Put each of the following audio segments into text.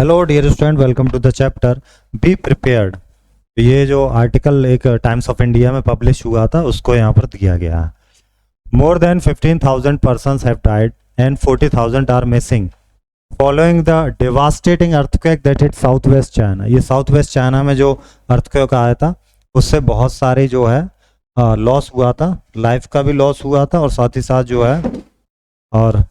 Hello dear student, welcome to the chapter be prepared. ये जो article एक Times of India में publish हुआ था उसको यहाँ पर दिया गया है। More than 15,000 persons have died and 40,000 are missing following the devastating earthquake that hit southwest China। ये साउथ वेस्ट चाइना में जो अर्थक्वेक आया था उससे बहुत सारे जो है लॉस हुआ था, लाइफ का भी लॉस हुआ था और साथ ही साथ जो है और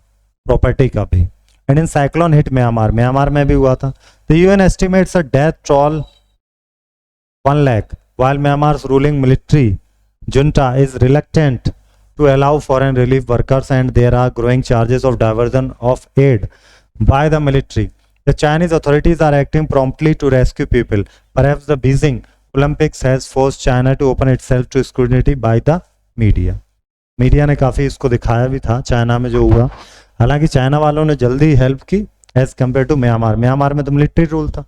प्रॉपर्टी का भी। And in cyclone hit Myanmar में भी हुआ था। The UN estimates a death toll 1 lakh while Myanmar's ruling military junta is reluctant to allow foreign relief workers and there are growing charges of diversion of aid by the military. The Chinese authorities are acting promptly to rescue people. Perhaps the Beijing Olympics has forced China to open itself to scrutiny by the media. Media ने काफ़ी इसको दिखाया भी था China में जो हुआ। हालांकि चाइना वालों ने जल्दी हेल्प की एज कम्पेयर टू म्यांमार में तो मिलिट्री रूल था।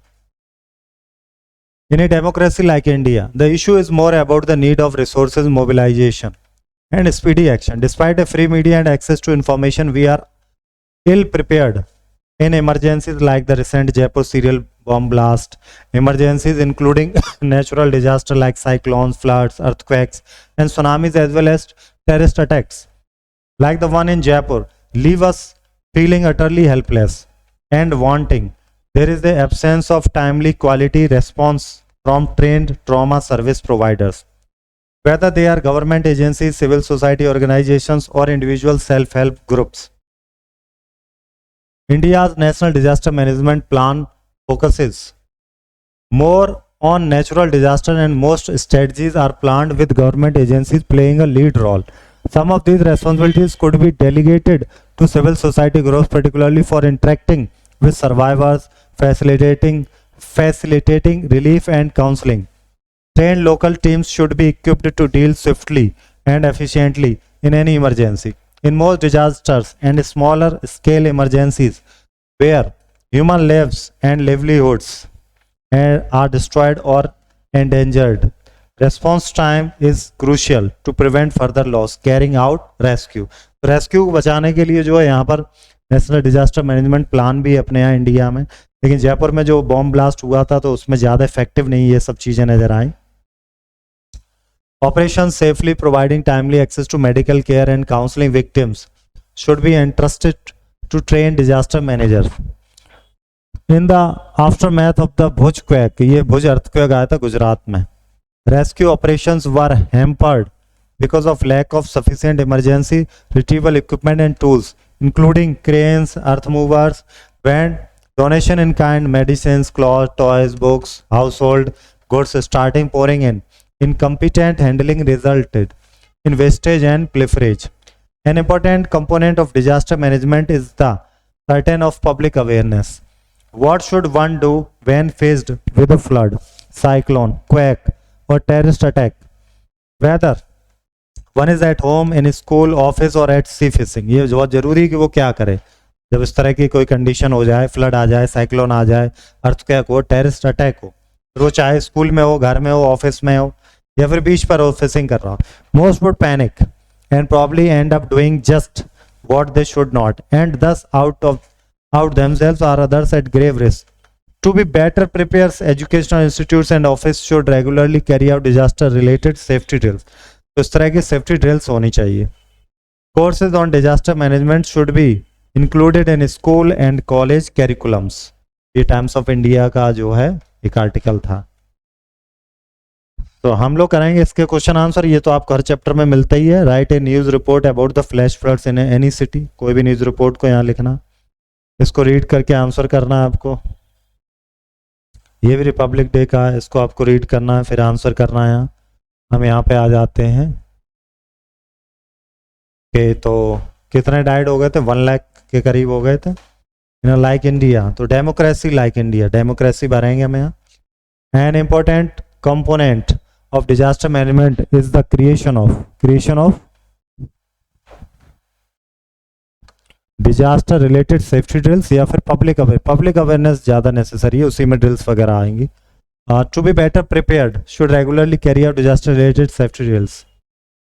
In a democracy like India, the issue is more about the need of resources mobilization and speedy action. Despite a free media and access to information, we are ill prepared in emergencies like the recent Jaipur serial bomb blast, emergencies including natural disasters like cyclones, floods, earthquakes, and tsunamis, as well as terrorist attacks like the one in Jaipur, leave us feeling utterly helpless and wanting. There is the absence of timely quality response from trained trauma service providers, whether they are government agencies, civil society organizations, or individual self-help groups. India's National Disaster Management Plan focuses more on natural disaster and most strategies are planned with government agencies playing a lead role. Some of these responsibilities could be delegated to civil society groups, particularly for interacting with survivors, facilitating relief and counseling. Trained local teams should be equipped to deal swiftly and efficiently in any emergency. In most disasters and smaller scale emergencies where human lives and livelihoods are destroyed or endangered, response time is crucial to prevent further loss. Carrying out rescue, rescue को बचाने के लिए जो है यहाँ पर national disaster management plan भी अपने यहाँ इंडिया में, लेकिन जयपुर में जो बॉम्ब ब्लास्ट हुआ था तो उसमें ज़्यादा इफेक्टिव नहीं ये सब चीज़ें नजर आई। Operation safely providing timely access to medical care and counselling victims should be entrusted to train disaster manager. In the aftermath of the Bhuj quake, ये भुज अर्थक्वेक आया था गुजरात में, rescue operations were hampered because of lack of sufficient emergency retrieval equipment and tools, including cranes, earth movers, when donation in kind, medicines, clothes, toys, books, household goods starting pouring in. Incompetent handling resulted in wastage and pilferage. An important component of disaster management is the curtain of public awareness. What should one do when faced with a flood, cyclone, quake, or terrorist attack, whether one is at home, in school, office or at sea fishing? ये बहुत जरूरी है कि वो क्या करे जब इस तरह की कोई कंडीशन हो जाए, फ्लड आ जाए, साइक्लोन आ जाए, अर्थक्वेक हो, टेररिस्ट अटैक हो, वो चाहे स्कूल में हो, घर में हो, ऑफिस में हो या फिर बीच पर हो, फिशिंग कर रहा हो। Most would panic and probably and up doing just what they should not and thus out themselves or others at grave risk. To be better prepared, educational institutes and office should regularly carry out disaster related safety drills. तो इस तरह की safety drills होनी चाहिए। Courses on disaster management should be included in school and college curriculums. ये times of India का जो है एक आर्टिकल था। तो हम लोग करेंगे इसके क्वेश्चन आंसर। ये तो आपको हर चैप्टर में मिलता ही है। Right A news report about the flash floods in any city. कोई भी न्यूज रिपोर्ट को यहाँ लिखना, इसको रीड करके आंसर करना है आपको। ये भी रिपब्लिक डे का है, इसको आपको रीड करना है फिर आंसर करना है। हम यहाँ पे आ जाते हैं कि तो कितने डाइड हो गए थे, 1 लाख के करीब हो गए थे इन लाइक इंडिया। तो डेमोक्रेसी लाइक इंडिया, डेमोक्रेसी भरेंगे हम यहाँ। An important component of disaster management is the creation of disaster related safety drills या फिर पब्लिक अवेयरनेस ज़्यादा नेसेसरी है, उसी में ड्रिल्स वगैरह आएंगी। To be better prepared should regularly carry out disaster related safety drills.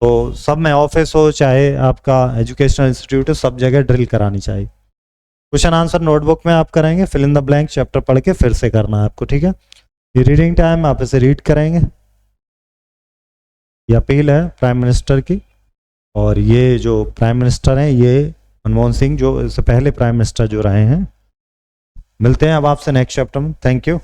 तो सब में ऑफिस हो चाहे आपका एजुकेशनल इंस्टीट्यूट हो, सब जगह ड्रिल करानी चाहिए। क्वेश्चन आंसर नोटबुक में आप करेंगे, fill in the blank chapter पढ़ के फिर से करना है आपको, ठीक है। ये रीडिंग टाइम आप इसे रीड करेंगे। ये अपील है प्राइम मिनिस्टर की, और ये जो प्राइम मिनिस्टर हैं ये मनमोहन सिंह, जो इससे पहले प्राइम मिनिस्टर जो रहे हैं। मिलते हैं अब आपसे नेक्स्ट चैप्टर में। Thank you.